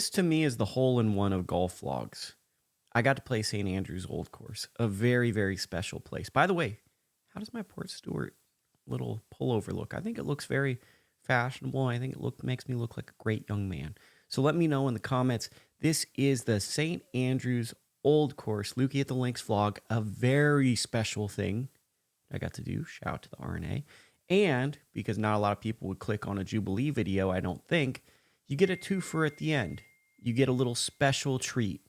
This to me is the hole-in-one of golf vlogs. I got to play St. Andrews Old Course, a very, very special place. By the way, how does my Port Stewart little pullover look? I think it looks very fashionable. I think it makes me look like a great young man. So let me know in the comments. This is the St. Andrews Old Course, Lukie at the Links vlog, a very special thing I got to do. Shout out to the RNA. And because not a lot of people would click on a Jubilee video, I don't think, you get a twofer at the end. You get a little special treat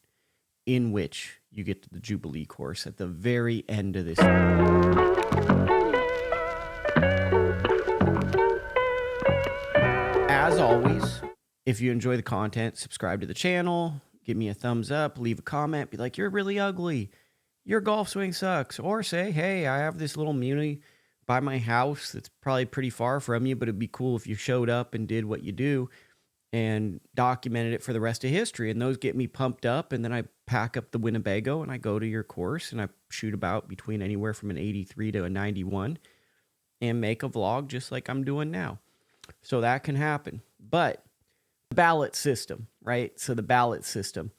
in which you get to the Jubilee Course at the very end of this. As always, if you enjoy the content, subscribe to the channel, give me a thumbs up, leave a comment, be like, you're really ugly, your golf swing sucks, or say, hey, I have this little muni by my house that's probably pretty far from you, but it'd be cool if you showed up and did what you do and documented it for the rest of history. And those get me pumped up, and then I pack up the Winnebago and I go to your course and I shoot about between anywhere from an 83 to a 91 and make a vlog just like I'm doing now. So that can happen. But the ballot system, right? So the ballot system,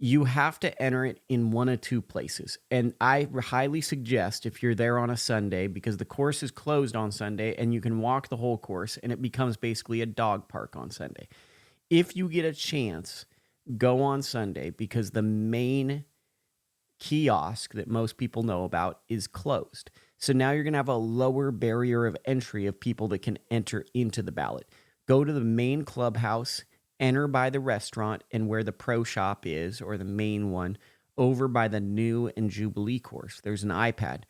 you have to enter it in one of two places. And I highly suggest if you're there on a Sunday, because the course is closed on Sunday and you can walk the whole course and it becomes basically a dog park on Sunday. If you get a chance, go on Sunday, because the main kiosk that most people know about is closed. So now you're going to have a lower barrier of entry of people that can enter into the ballot. Go to the main clubhouse, enter by the restaurant and where the pro shop is, or the main one, over by the new and Jubilee Course. There's an iPad.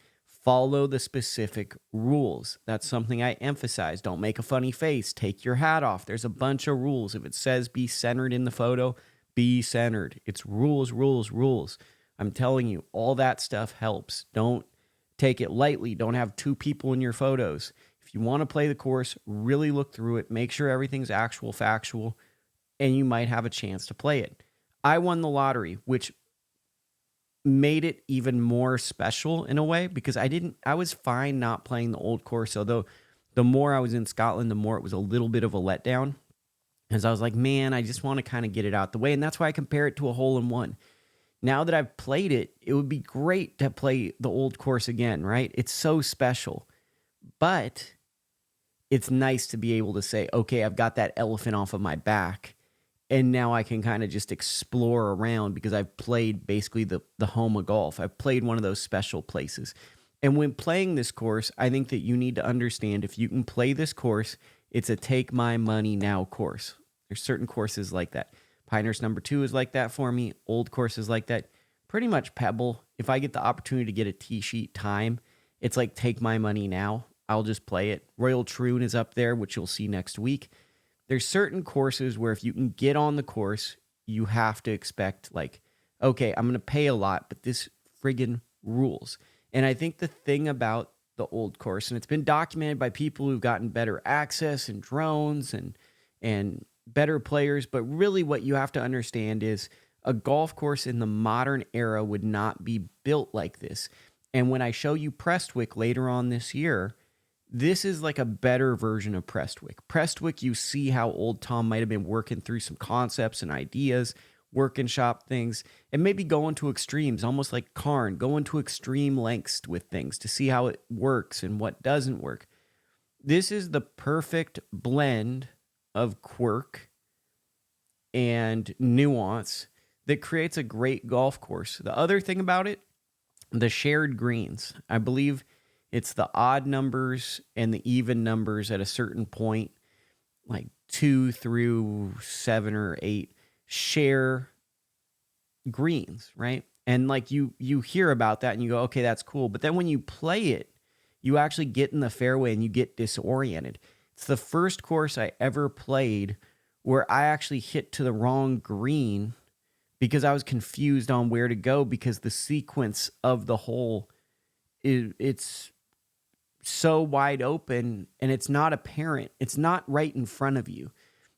Follow the specific rules. That's something I emphasize. Don't make a funny face. Take your hat off. There's a bunch of rules. If it says be centered in the photo, be centered. It's rules, rules, rules. I'm telling you, all that stuff helps. Don't take it lightly. Don't have two people in your photos. If you want to play the course, really look through it. Make sure everything's actual, factual, and you might have a chance to play it. I won the lottery, which made it even more special in a way, because I was fine not playing the old course, although the more I was in Scotland, the more it was a little bit of a letdown, as I was like, man, I just want to kind of get it out the way, and that's why I compare it to a hole-in-one. Now that I've played it, it would be great to play the old course again, right? It's so special, but it's nice to be able to say, okay, I've got that elephant off of my back, and now I can kind of just explore around because I've played basically the home of golf. I've played one of those special places. And when playing this course, I think that you need to understand, if you can play this course, it's a take my money now course. There's certain courses like that. Pinehurst number 2 is like that for me. Old Course is like that. Pretty much Pebble. If I get the opportunity to get a tee sheet time, it's like take my money now. I'll just play it. Royal Troon is up there, which you'll see next week. There's certain courses where if you can get on the course, you have to expect, like, okay, I'm going to pay a lot, but this friggin' rules. And I think the thing about the old course, and it's been documented by people who've gotten better access and drones and better players, but really what you have to understand is a golf course in the modern era would not be built like this. And when I show you Prestwick later on this year, this is like a better version of Prestwick. Prestwick, you see how old Tom might have been working through some concepts and ideas, working shop things, and maybe going to extremes, almost like Karn, going to extreme lengths with things to see how it works and what doesn't work. This is the perfect blend of quirk and nuance that creates a great golf course. The other thing about it, the shared greens. I believe it's the odd numbers and the even numbers at a certain point, like 2 through 7 or 8, share greens, right? And like you hear about that and you go, okay, that's cool. But then when you play it, you actually get in the fairway and you get disoriented. It's the first course I ever played where I actually hit to the wrong green because I was confused on where to go, because the sequence of the hole, it's so wide open and it's not apparent. It's not right in front of you.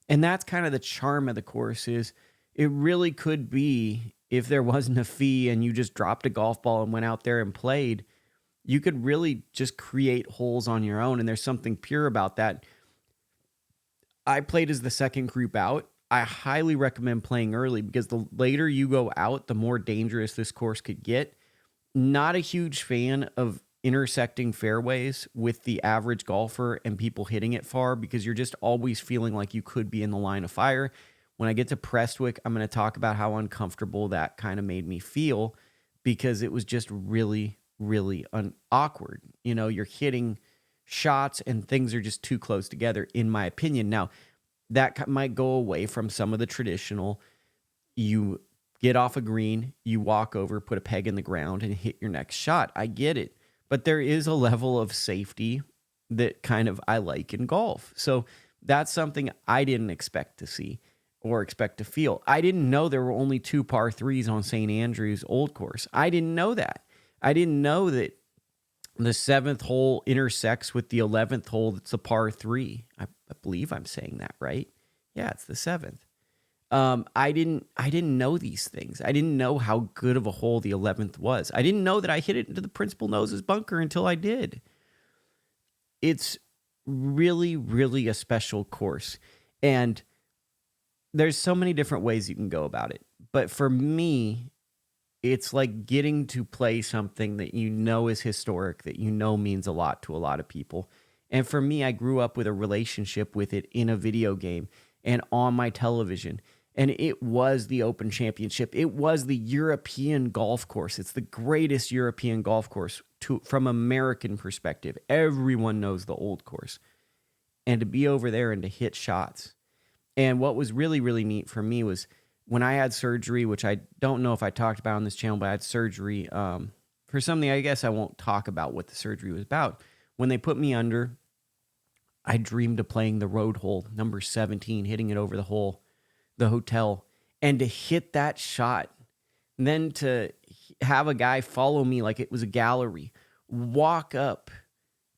And that's kind of the charm of the course. Is it really could be, if there wasn't a fee and you just dropped a golf ball and went out there and played, you could really just create holes on your own. And there's something pure about that. I played as the second group out. I highly recommend playing early because the later you go out, the more dangerous this course could get. Not a huge fan of intersecting fairways with the average golfer and people hitting it far because you're just always feeling like you could be in the line of fire. When I get to Prestwick, I'm going to talk about how uncomfortable that kind of made me feel because it was just really, really awkward. You know, you're hitting shots and things are just too close together, in my opinion. Now, that might go away from some of the traditional. You get off a green, you walk over, put a peg in the ground, and hit your next shot. I get it. But there is a level of safety that kind of I like in golf. So that's something I didn't expect to see or expect to feel. I didn't know there were only 2 par 3s on St. Andrews Old Course. I didn't know that. I didn't know that the 7th hole intersects with the 11th hole that's a par 3. I believe I'm saying that right. Yeah, it's the 7th. I didn't know these things. I didn't know how good of a hole the 11th was. I didn't know that I hit it into the principal noses bunker until I did. It's really, really a special course. And there's so many different ways you can go about it. But for me, it's like getting to play something that you know is historic, that you know means a lot to a lot of people. And for me, I grew up with a relationship with it in a video game and on my television. And it was the Open Championship. It was the European golf course. It's the greatest European golf course from American perspective. Everyone knows the Old Course. And to be over there and to hit shots. And what was really, really neat for me was when I had surgery, which I don't know if I talked about on this channel, but I had surgery for something I guess I won't talk about what the surgery was about. When they put me under, I dreamed of playing the road hole, number 17, hitting it over the hotel, and to hit that shot, and then to have a guy follow me like it was a gallery, walk up,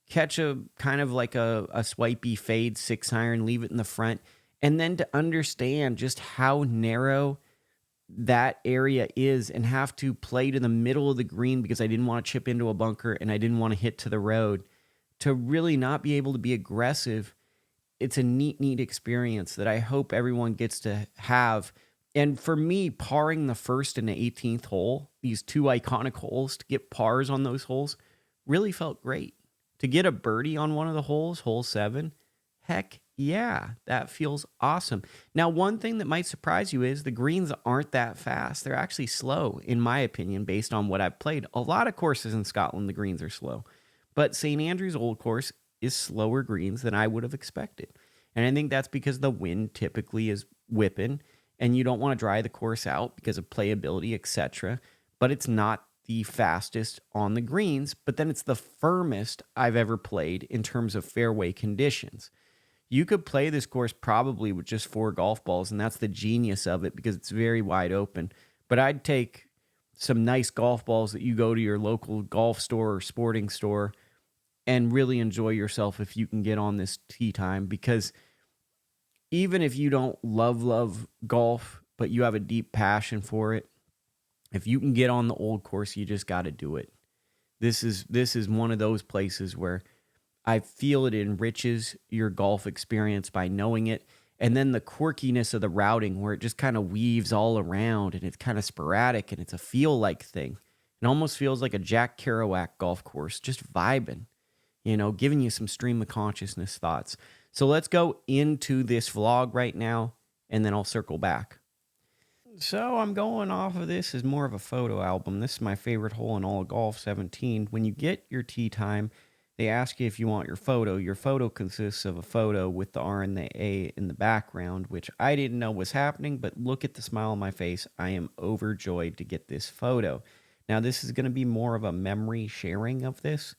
catch a kind of like a swipey fade 6-iron, leave it in the front, and then to understand just how narrow that area is and have to play to the middle of the green because I didn't want to chip into a bunker and I didn't want to hit to the road, to really not be able to be aggressive. It's a neat experience that I hope everyone gets to have. And for me, parring the 1st and the 18th hole, these 2 iconic holes, to get pars on those holes really felt great. To get a birdie on one of the holes, hole 7, heck yeah, that feels awesome. Now, one thing that might surprise you is the greens aren't that fast. They're actually slow, in my opinion, based on what I've played. A lot of courses in Scotland, the greens are slow. But St. Andrews Old Course is slower greens than I would have expected. And I think that's because the wind typically is whipping and you don't want to dry the course out because of playability, etc. But it's not the fastest on the greens, but then it's the firmest I've ever played in terms of fairway conditions. You could play this course probably with just 4 golf balls, and that's the genius of it because it's very wide open. But I'd take some nice golf balls that you go to your local golf store or sporting store and really enjoy yourself if you can get on this tee time, because even if you don't love golf, but you have a deep passion for it, if you can get on the Old Course, you just got to do it. This is one of those places where I feel it enriches your golf experience by knowing it. And then the quirkiness of the routing where it just kind of weaves all around and it's kind of sporadic and it's a feel-like thing. It almost feels like a Jack Kerouac golf course, just vibing, giving you some stream of consciousness thoughts. So let's go into this vlog right now, and then I'll circle back. So I'm going off of this as more of a photo album. This is my favorite hole in all of golf, 17. When you get your tee time, they ask you if you want your photo. Your photo consists of a photo with the R and the A in the background, which I didn't know was happening, but look at the smile on my face. I am overjoyed to get this photo. Now, this is going to be more of a memory sharing of this,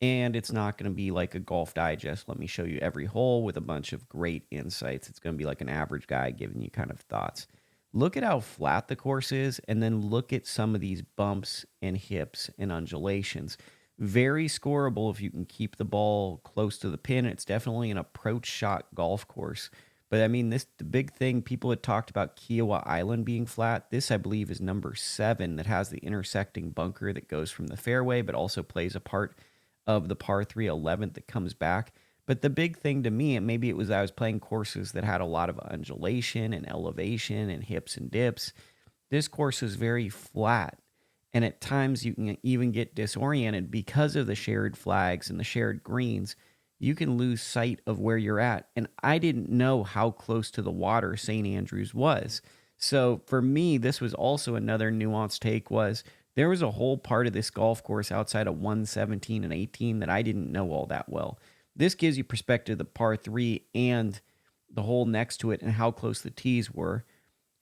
and it's not going to be like a Golf Digest. Let me show you every hole with a bunch of great insights. It's going to be like an average guy giving you kind of thoughts. Look at how flat the course is, and then look at some of these bumps and hips and undulations. Very scoreable if you can keep the ball close to the pin. It's definitely an approach shot golf course. But I mean, the big thing, people had talked about Kiowa Island being flat. This, I believe, is number 7 that has the intersecting bunker that goes from the fairway, but also plays a part of the par 3 11th that comes back. But the big thing to me, and maybe it was I was playing courses that had a lot of undulation and elevation and hips and dips. This course is very flat. And at times you can even get disoriented because of the shared flags and the shared greens. You can lose sight of where you're at. And I didn't know how close to the water St. Andrews was. So for me, this was also another nuanced take was there was a whole part of this golf course outside of 117 and 18 that I didn't know all that well. This gives you perspective of the par 3 and the hole next to it and how close the tees were.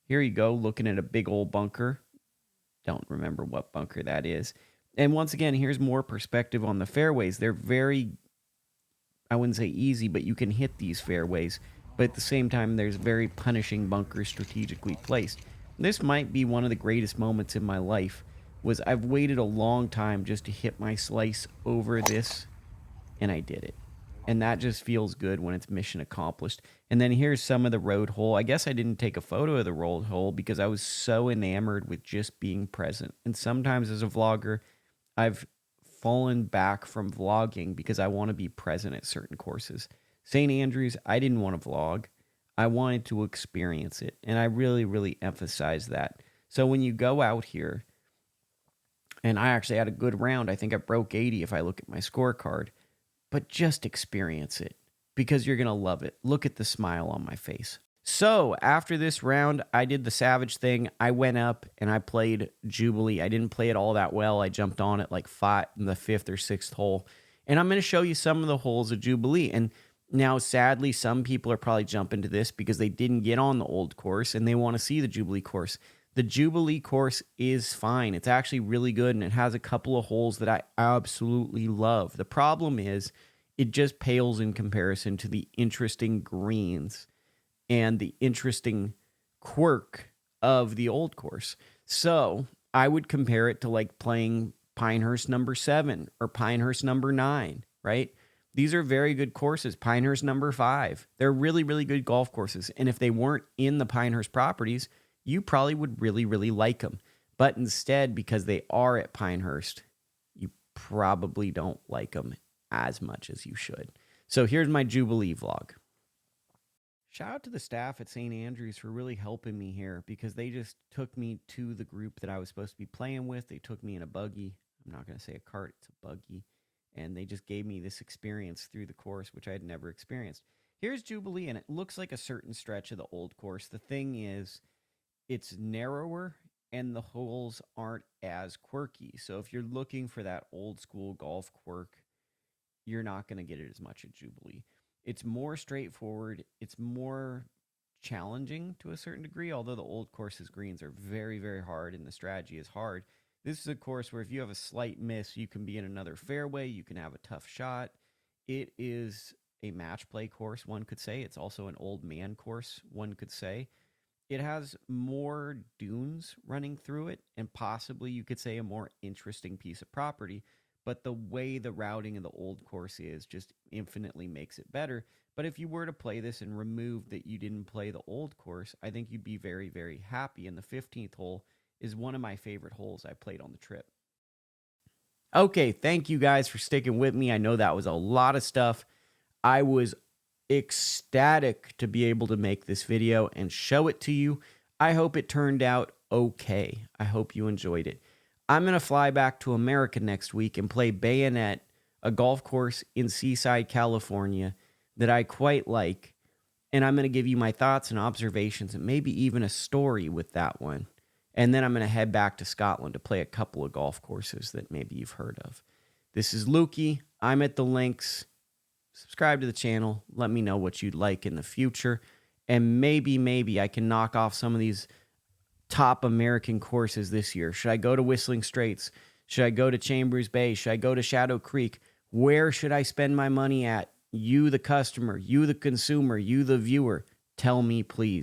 Here you go, looking at a big old bunker. Don't remember what bunker that is. And once again, here's more perspective on the fairways. They're very, I wouldn't say easy, but you can hit these fairways. But at the same time, there's very punishing bunkers strategically placed. This might be one of the greatest moments in my life, was I've waited a long time just to hit my slice over this, and I did it. And that just feels good when it's mission accomplished. And then here's some of the road hole. I guess I didn't take a photo of the road hole because I was so enamored with just being present. And sometimes as a vlogger, I've fallen back from vlogging because I want to be present at certain courses. St. Andrews, I didn't want to vlog. I wanted to experience it. And I really, really emphasize that. So when you go out here, and I actually had a good round. I think I broke 80 if I look at my scorecard. But just experience it because you're going to love it. Look at the smile on my face. So after this round, I did the savage thing. I went up and I played Jubilee. I didn't play it all that well. I jumped on it like in the 5th or 6th hole. And I'm going to show you some of the holes of Jubilee. And now, sadly, some people are probably jumping to this because they didn't get on the old course and they want to see the Jubilee course. The Jubilee course is fine. It's actually really good, and it has a couple of holes that I absolutely love. The problem is it just pales in comparison to the interesting greens and the interesting quirk of the old course. So I would compare it to like playing Pinehurst number 7 or Pinehurst number 9, right? These are very good courses. Pinehurst number 5. They're really, really good golf courses. And if they weren't in the Pinehurst properties, you probably would really, really like them. But instead, because they are at Pinehurst, you probably don't like them as much as you should. So here's my Jubilee vlog. Shout out to the staff at St. Andrews for really helping me here because they just took me to the group that I was supposed to be playing with. They took me in a buggy. I'm not going to say a cart, it's a buggy. And they just gave me this experience through the course, which I had never experienced. Here's Jubilee, and it looks like a certain stretch of the old course. The thing is, it's narrower and the holes aren't as quirky. So if you're looking for that old school golf quirk, you're not going to get it as much at Jubilee. It's more straightforward. It's more challenging to a certain degree, although the old course's greens are very, very hard and the strategy is hard. This is a course where if you have a slight miss, you can be in another fairway. You can have a tough shot. It is a match play course, one could say. It's also an old man course, one could say. It has more dunes running through it, and possibly you could say a more interesting piece of property. But the way the routing of the old course is just infinitely makes it better. But if you were to play this and remove that you didn't play the old course, I think you'd be very, very happy. And the 15th hole is one of my favorite holes I played on the trip. Okay, thank you guys for sticking with me. I know that was a lot of stuff. I was ecstatic to be able to make this video and show it to you. I hope it turned out okay. I hope you enjoyed it. I'm going to fly back to America next week and play Bayonet, a golf course in Seaside, California that I quite like. And I'm going to give you my thoughts and observations and maybe even a story with that one. And then I'm going to head back to Scotland to play a couple of golf courses that maybe you've heard of. This is Lukie. I'm at the links. Subscribe to the channel. Let me know what you'd like in the future. And maybe I can knock off some of these top American courses this year. Should I go to Whistling Straits? Should I go to Chambers Bay? Should I go to Shadow Creek? Where should I spend my money at? You, the customer, you, the consumer, you, the viewer. Tell me, please.